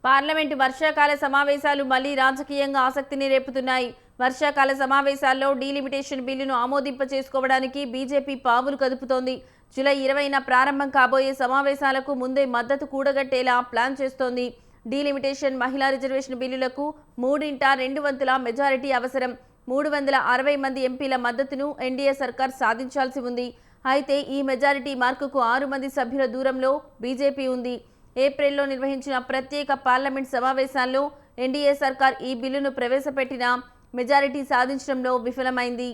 Parliament వర్షాకాల సమావేశాలు మళ్లీ రాజకీయంగా ఆసక్తిని రేపుతున్నాయి. వర్షాకాల సమావేశాల్లో డీలిమిటేషన్ బిల్లును ఆమోదింపచేసుకోవడానికి బీజేపీ పావులు కదుపుతోంది. జూలై 20న ప్రారంభం కాబోయే సమావేశాలకు ముందే మద్దతు కూడగట్టేలా ప్లాన్ చేస్తోంది. డీలిమిటేషన్, మహిళా రిజర్వేషన్ బిల్లులకు 3/2 మెజారిటీ అవసరం. 360 మంది ఎంపీల మద్దతును ఎన్డీఏ సర్కార్ సాధించాల్సి ఉంది. అయితే ఈ మెజారిటీ మార్కుకు 6 మంది సభ్యుల దూరంలో బీజేపీ ఉంది. ఏప్రిల్లో నిర్వహించిన ప్రత్యేక పార్లమెంట్ సమావేశాల్లో ఎన్డీఏ సర్కార్ ఈ బిల్లును ప్రవేశపెట్టినా మెజారిటీ సాధించడంలో విఫలమైంది.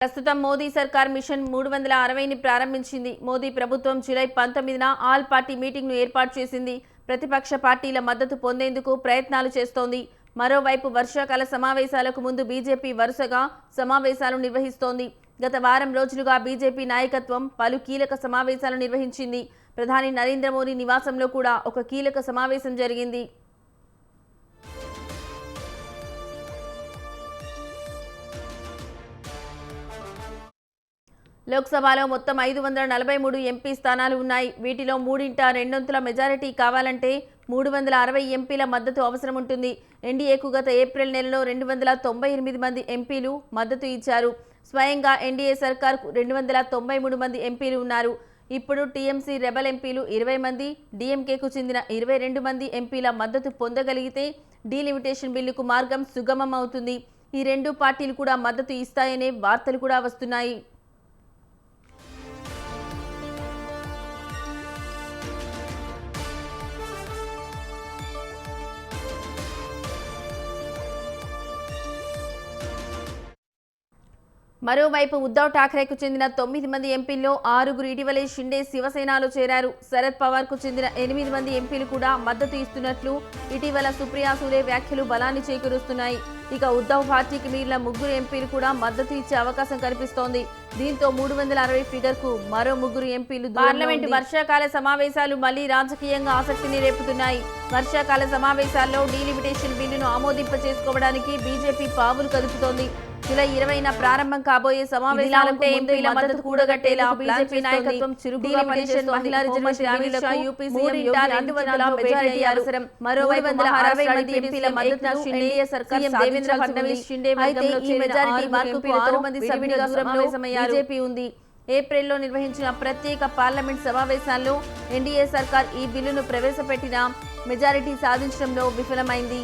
ప్రస్తుతం మోదీ సర్కార్ మిషన్ 360ని ప్రారంభించింది. మోదీ ప్రభుత్వం జూలై 19న ఆల్ పార్టీ మీటింగ్ను ఏర్పాటు చేసింది. ప్రతిపక్ష పార్టీల మద్దతు పొందేందుకు ప్రయత్నాలు చేస్తోంది. మరోవైపు వర్షాకాల సమావేశాలకు ముందు బీజేపీ వరుసగా సమావేశాలు నిర్వహిస్తోంది. గత వారం రోజులుగా బీజేపీ నాయకత్వం పలు కీలక సమావేశాలు నిర్వహించింది. ప్రధాని నరేంద్ర మోదీ నివాసంలో కూడా ఒక కీలక సమావేశం జరిగింది. లోక్సభలో మొత్తం 543 ఎంపీ స్థానాలు ఉన్నాయి. వీటిలో 3/2 మెజారిటీ కావాలంటే 360 ఎంపీల మద్దతు అవసరం ఉంటుంది. ఎన్డీఏకు గత ఏప్రిల్ నెలలో 298 మంది ఎంపీలు మద్దతు ఇచ్చారు. స్వయంగా ఎన్డీఏ సర్కార్కు 293 మంది ఎంపీలు ఉన్నారు. ఇప్పుడు టీఎంసీ రెబల్ ఎంపీలు 20 మంది, డీఎంకేకు చెందిన 22 మంది ఎంపీల మద్దతు పొందగలిగితే డీలిమిటేషన్ బిల్లుకు మార్గం సుగమం అవుతుంది. ఈ రెండు పార్టీలు కూడా మద్దతు ఇస్తాయనే వార్తలు కూడా వస్తున్నాయి. మరోవైపు ఉద్ధవ్ ఠాక్రేకు చెందిన 9 మంది ఎంపీల్లో 6 ఇటీవలే షిండే శివసేనలో చేరారు. శరద్ పవార్కు చెందిన 8 మంది ఎంపీలు కూడా మద్దతు ఇస్తున్నట్లు ఇటీవల సుప్రియా సూలే వ్యాఖ్యలు బలాన్ని చేకూరుస్తున్నాయి. ఇక ఉద్ధవ్ పార్టీకి మిగిలిన 3 ఎంపీలు కూడా మద్దతు ఇచ్చే అవకాశం కనిపిస్తోంది. దీంతో 360 ఫిగర్కు మరో 3 ఎంపీలు. పార్లమెంటు వర్షాకాల సమావేశాలు మళ్లీ రాజకీయంగా ఆసక్తిని రేపుతున్నాయి. వర్షాకాల సమావేశాల్లో డీలిమిటేషన్ బిల్లును ఆమోదింపచేసుకోవడానికి బీజేపీ పావులు కదుపుతోంది. జూలై 20న ప్రారంభం కాబోయే సమావేశాలకు ఎంపీల మద్దతు కూడగట్టేలా బీజేపీ నాయకత్వం చురుకుగా పనిచేస్తోంది. మహిళా రిజర్వేషన్ యూపీ సీఎం 200 మెజారిటీ అవసరం. మరోవైపు 360 మంది ఎంపీల మద్దతును ఎన్డీఏ సర్కార్ దేవేంద్ర ఫడ్నవీస్ షిండే వర్గంలో ఈ మెజారిటీ మార్కుకు 6 మంది సభ్యుల దూరంలో బీజేపీ ఉంది. ఏప్రిల్లో నిర్వహించిన ప్రత్యేక పార్లమెంట్ సమావేశాల్లో ఎన్డీఏ సర్కార్ ఈ బిల్లును ప్రవేశపెట్టినా మెజారిటీ సాధించడంలో విఫలమైంది.